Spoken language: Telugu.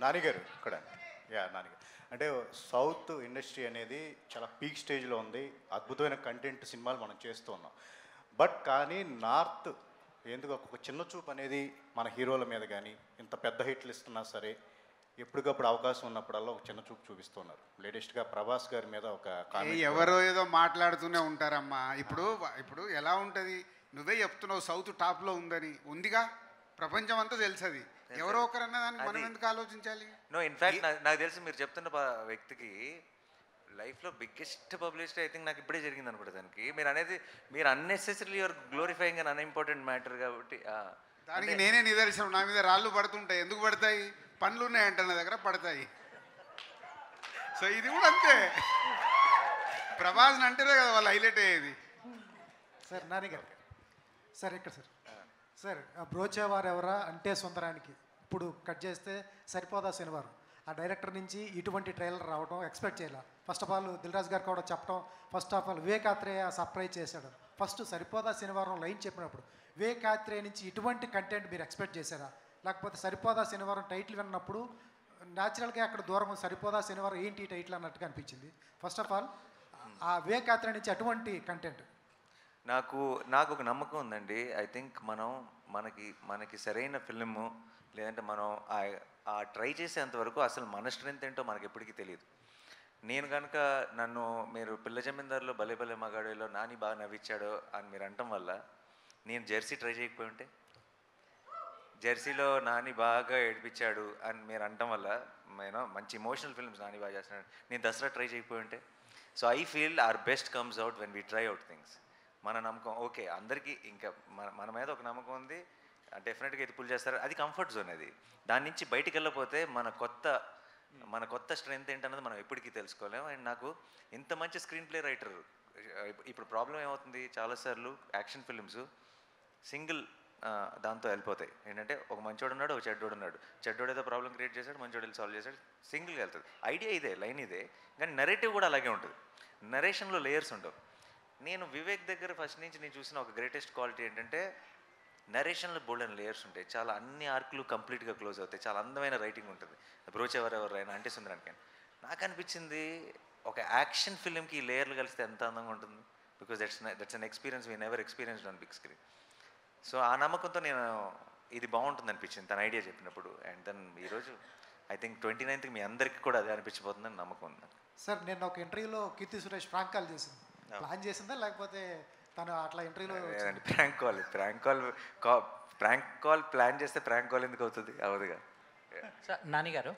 నానిగారు ఇక్కడ నానిగారు అంటే సౌత్ ఇండస్ట్రీ అనేది చాలా పీక్ స్టేజ్లో ఉంది, అద్భుతమైన కంటెంట్ సినిమాలు మనం చేస్తూ ఉన్నాం. బట్ కానీ నార్త్ ఎందుకు ఒక చిన్న చూపు అనేది మన హీరోల మీద కానీ ఇంత పెద్ద హిట్లు ఇస్తున్నా సరే ఎప్పటికప్పుడు అవకాశం ఉన్నప్పుడల్లా ఒక చిన్న చూపు చూపిస్తున్నారు. లేటెస్ట్గా ప్రభాస్ గారి మీద ఒక ఎవరో ఏదో మాట్లాడుతూనే ఉంటారమ్మా. ఇప్పుడు ఎలా ఉంటుంది, నువ్వే చెప్తున్నావు సౌత్ టాప్లో ఉందని. ఉందిగా, ప్రపంచం అంతా తెలుసు. అది ఎవరో ఒకరన్నా దానికి మనం ఎందుకు ఆలోచించాలి? నో, ఇన్ఫ్యాక్ట్ నాకు తెలిసి మీరు చెప్తున్న వ్యక్తికి లైఫ్లో బిగ్గెస్ట్ పబ్లిసిటీ ఐ థింక్ నాకు ఇప్పుడే జరిగింది అనుకుంటా. దానికి మీరు అనేది మీరు unnecessary your glorifying and unimportant matter కాబట్టి దానికి నేనే నిదర్శనం. నా మీద రాళ్ళు పడుతుంటాయి. ఎందుకు పడతాయి? పనులు ఉన్నాయంట నా దగ్గర, పడతాయి. సో ఇది కూడా అంతే. ప్రభాస్ని అంటేనే కదా వాళ్ళు హైలైట్ అయ్యేది. సార్ నానిగారు సార్ ఇక్కడ సార్ బ్రోచేవారు ఎవరా అంటే సుందరానికి ఇప్పుడు కట్ చేస్తే సరిపోదా శనివారం. ఆ డైరెక్టర్ నుంచి ఇటువంటి ట్రైలర్ రావడం ఎక్స్పెక్ట్ చేయాలి. ఫస్ట్ ఆఫ్ ఆల్ దిల్రాజ్ గారు కూడా చెప్పడం, first of all Vivekatreya surprise చేశాడు. ఫస్ట్ సరిపోదా శనివారం లైన్ చెప్పినప్పుడు వివేకాత్రేయ నుంచి ఇటువంటి కంటెంట్ మీరు ఎక్స్పెక్ట్ చేశారా? లేకపోతే సరిపోదా శనివారం టైటిల్ విన్నప్పుడు న్యాచురల్గా అక్కడ దూరం సరిపోదా శనివారం ఏంటి టైటిల్ అన్నట్టుగా అనిపించింది. ఫస్ట్ ఆఫ్ ఆల్ ఆ వివేకాత్రేయ నుంచి అటువంటి కంటెంట్ నాకు ఒక నమ్మకం ఉందండి. ఐ థింక్ మనకి సరైన ఫిల్ము లేదంటే మనం ఆ ట్రై చేసేంతవరకు అసలు మన స్ట్రెంత్ ఏంటో మనకి ఎప్పటికీ తెలియదు. నేను కనుక మీరు పిల్ల జమీందారులో భలే భలే మగాడిలో నాని బాగా నవ్వించాడో అని మీరు అనటం వల్ల నేను జెర్సీ ట్రై చేయకపోయి ఉంటే, జెర్సీలో నాని బాగా ఏడిపించాడు అని మీరు అనటం వల్ల మంచి ఇమోషనల్ ఫిల్మ్స్ నాని బాగా చేస్తున్నాడు, నేను దసరా ట్రై చేయకపోయి ఉంటే. So I feel our best comes out when we try out things. మన నమ్మకం ఓకే, అందరికీ ఇంకా మన మీద ఒక నమ్మకం ఉంది, డెఫినెట్గా ఇది పుల్ చేస్తారు. అది కంఫర్ట్ జోన్. అది దాని నుంచి బయటికి వెళ్ళకపోతే మన కొత్త స్ట్రెంత్ ఏంటన్నది మనం ఎప్పటికీ తెలుసుకోలేము. అండ్ నాకు ఇంత మంచి స్క్రీన్ ప్లే రైటర్, ఇప్పుడు ప్రాబ్లం ఏమవుతుంది, చాలాసార్లు యాక్షన్ ఫిల్మ్స్ సింగిల్ దాంతో వెళ్ళిపోతాయి. ఏంటంటే ఒక మంచోడు ఉన్నాడు, ఒక చెడ్డోడు ఉన్నాడు, చెడ్డోడు ఏదో ప్రాబ్లం క్రియేట్ చేశాడు, మంచోడు వెళ్ళి సాల్వ్ చేశాడు, సింగిల్గా వెళ్తుంది. ఐడియా ఇదే, లైన్ ఇదే, కానీ నెరేటివ్ కూడా అలాగే ఉంటుంది. నరేషన్లో లేయర్స్ ఉండవు. నేను వివేక్ దగ్గర ఫస్ట్ నుంచి నేను చూసిన ఒక గ్రేటెస్ట్ క్వాలిటీ ఏంటంటే నరేషన్లో బోల్డ్ అండ్ లేయర్స్ ఉంటాయి. చాలా అన్ని ఆర్కులు కంప్లీట్గా క్లోజ్ అవుతాయి. చాలా అందమైన రైటింగ్ ఉంటుంది. బ్రోచెవరెవరైనా అంటే సుందరానికి నాకు అనిపించింది ఒక యాక్షన్ ఫిల్మ్కి ఈ లేయర్లు కలిస్తే ఎంత అందంగా ఉంటుంది. Because that's an experience we never experienced on big screen. So ఆ నమ్మకంతో నేను ఇది బాగుంటుంది అనిపించింది తన ఐడియా చెప్పినప్పుడు. అండ్ దెన్ ఈరోజు ఐ థింక్ 29th మీ అందరికీ కూడా అదే అనిపించబోతుందని నమ్మకం ఉంది. సార్ నేను ఒక ఇంటర్వ్యూలో కీర్తి సురేష్ ప్రాంక్ కాల్ చేసింది, ప్లాన్ చేసిందా లేకపోతే తను అట్లా ఇంటర్వ్యూలో? ప్రాంక్ కాల్ ప్లాన్ చేస్తే ప్రాంక్ కాల్ ఎందుకు అవుతుంది? అవదుగా. నాని గారు